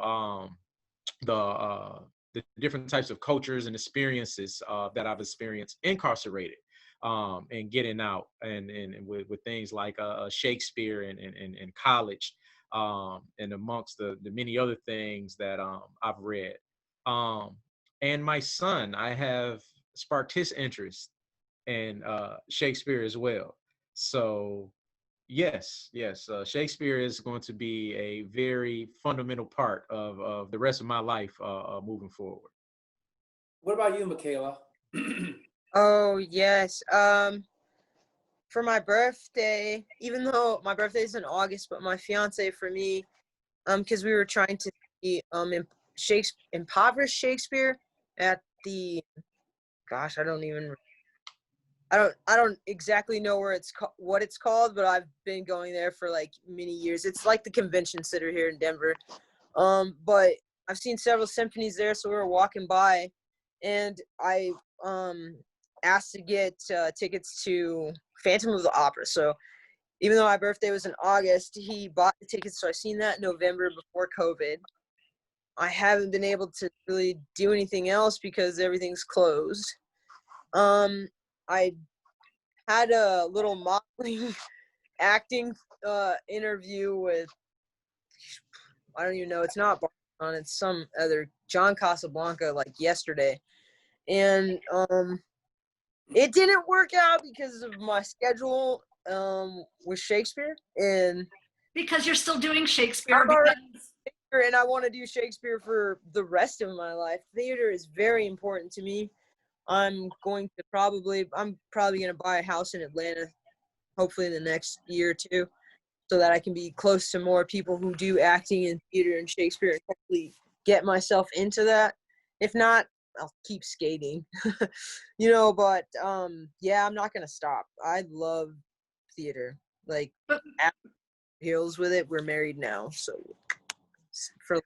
the different types of cultures and experiences that I've experienced incarcerated, and getting out, and with things like Shakespeare and college, and amongst the many other things that I've read. And my son, I have sparked his interest and Shakespeare as well. So yes, Shakespeare is going to be a very fundamental part of the rest of my life moving forward. What about you, Michaela? Oh yes. For my birthday, even though my birthday is in August, but my fiance, for me, because we were trying to see impoverished Shakespeare at the gosh, I don't exactly know where what it's called, but I've been going there for like many years. It's like the convention center here in Denver. But I've seen several symphonies there, so we were walking by, and I asked to get tickets to Phantom of the Opera. So even though my birthday was in August, he bought the tickets, so I've seen that in November before COVID. I haven't been able to really do anything else because everything's closed. I had a little modeling acting interview with, I don't even know, it's not Barton, it's some other John Casablanca, like yesterday. And it didn't work out because of my schedule with Shakespeare, and Because you're still doing Shakespeare. I'm already Because Shakespeare, and I want to do Shakespeare for the rest of my life. Theater is very important to me. I'm probably gonna buy a house in Atlanta, hopefully in the next year or two, so that I can be close to more people who do acting and theater and Shakespeare, and hopefully get myself into that. If not, I'll keep skating. But yeah, I'm not gonna stop. I love theater. Like, but heels with it. We're married now, so for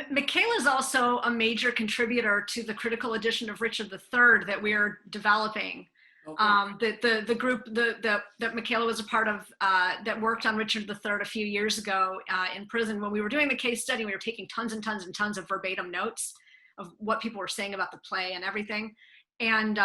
Michaela's also a major contributor to the critical edition of Richard III that we're developing. Okay. The group that Michaela was a part of that worked on Richard III a few years ago in prison, when we were doing the case study, we were taking tons and tons and tons of verbatim notes of what people were saying about the play and everything. And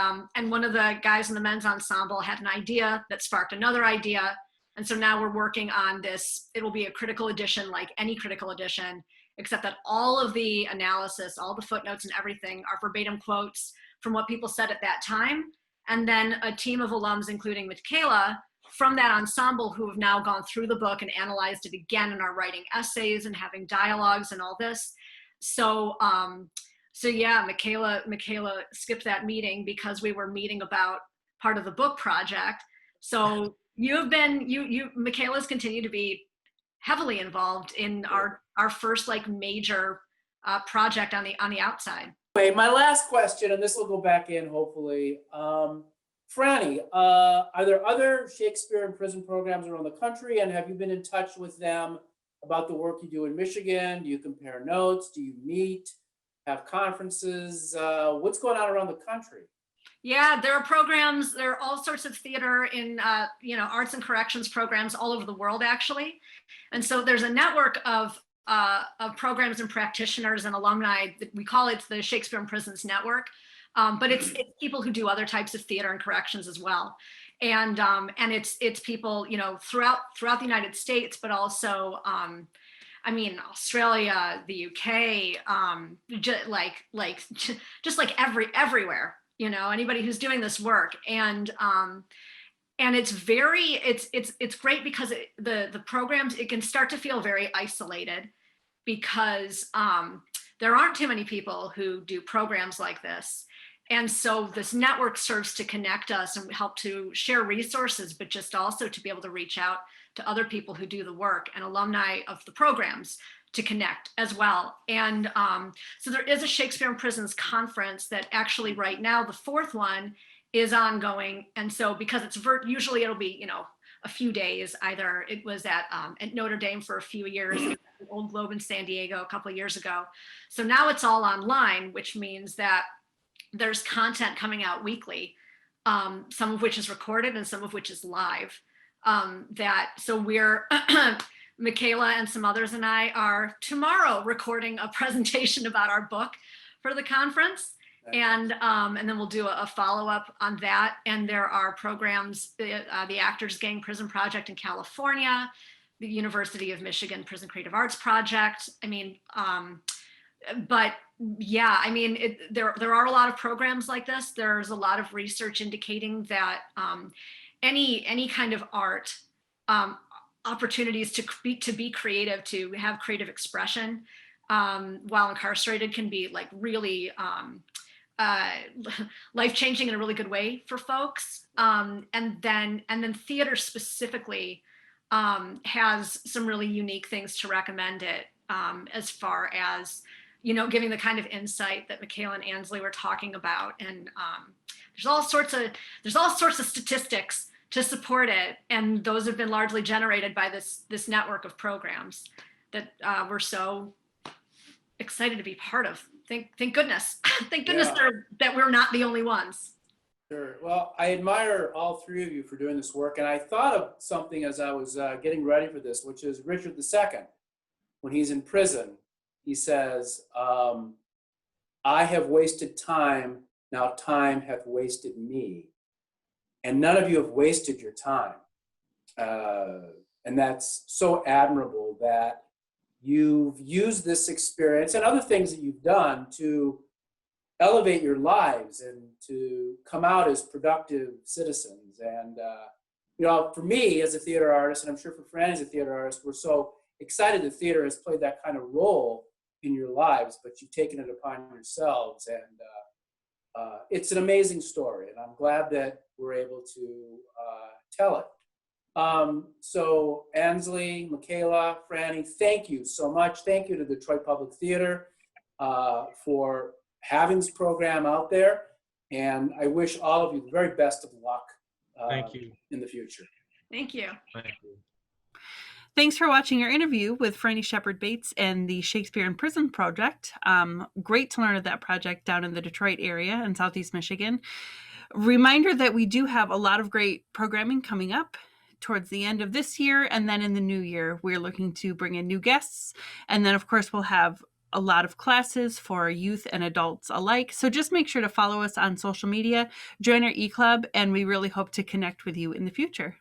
one of the guys in the men's ensemble had an idea that sparked another idea. And so now we're working on this. It will be a critical edition like any critical edition, except that all of the analysis, all the footnotes and everything are verbatim quotes from what people said at that time. And then a team of alums, including Michaela, from that ensemble who have now gone through the book and analyzed it again and are writing essays and having dialogues and all this. So yeah, Michaela skipped that meeting because we were meeting about part of the book project. So Michaela's continued to be heavily involved in our first like major project on the outside. Okay, my last question, and this will go back in hopefully. Frannie, are there other Shakespeare in prison programs around the country, and have you been in touch with them about the work you do in Michigan? Do you compare notes? Do you meet, have conferences? What's going on around the country? Yeah, there are programs, there are all sorts of theater in, arts and corrections programs all over the world, actually. And so there's a network of programs and practitioners and alumni. We call it the Shakespeare Imprisons Network, but it's people who do other types of theater and corrections as well. And it's people, throughout the United States, but also, Australia, the UK, just like everywhere. Anybody who's doing this work, and it's great because the programs, it can start to feel very isolated because there aren't too many people who do programs like this. And so this network serves to connect us and help to share resources, but just also to be able to reach out to other people who do the work and alumni of the programs to connect as well. And so there is a Shakespeare in Prisons conference that actually right now, the fourth one is ongoing. And so because it's usually it'll be, a few days, either it was at Notre Dame for a few years, Old Globe in San Diego a couple of years ago. So now it's all online, which means that there's content coming out weekly, some of which is recorded and some of which is live. So we're, Michaela and some others and I are tomorrow recording a presentation about our book for the conference. And then we'll do a follow-up on that. And there are programs, the Actors Gang Prison Project in California, the University of Michigan Prison Creative Arts Project. But yeah, there are a lot of programs like this. There's a lot of research indicating that any kind of art, opportunities to be creative, to have creative expression while incarcerated can be like really life-changing in a really good way for folks. And then theater specifically has some really unique things to recommend it as far as giving the kind of insight that Michaela and Ansley were talking about. And there's all sorts of statistics to support it, and those have been largely generated by this network of programs that we're so excited to be part of. Thank goodness. Thank goodness that we're not the only ones. Sure. Well, I admire all three of you for doing this work, and I thought of something as I was getting ready for this, which is Richard II. When he's in prison, he says, I have wasted time, now time hath wasted me. And none of you have wasted your time. And that's so admirable that you've used this experience and other things that you've done to elevate your lives and to come out as productive citizens. And, for me as a theater artist, and I'm sure for Frannie as a theater artist, we're so excited that theater has played that kind of role in your lives, but you've taken it upon yourselves. And it's an amazing story, and I'm glad that we're able to tell it. So Ansley, Michaela, Frannie, thank you so much. Thank you to Detroit Public Theater for having this program out there. And I wish all of you the very best of luck Thank you. in the future. Thank you. Thank you. Thanks for watching our interview with Frannie Shepherd-Bates and the Shakespeare in Prison project. Great to learn of that project down in the Detroit area in Southeast Michigan. Reminder that we do have a lot of great programming coming up towards the end of this year, and then in the new year, we're looking to bring in new guests. And then, of course, we'll have a lot of classes for youth and adults alike. So just make sure to follow us on social media, join our e-club, and we really hope to connect with you in the future.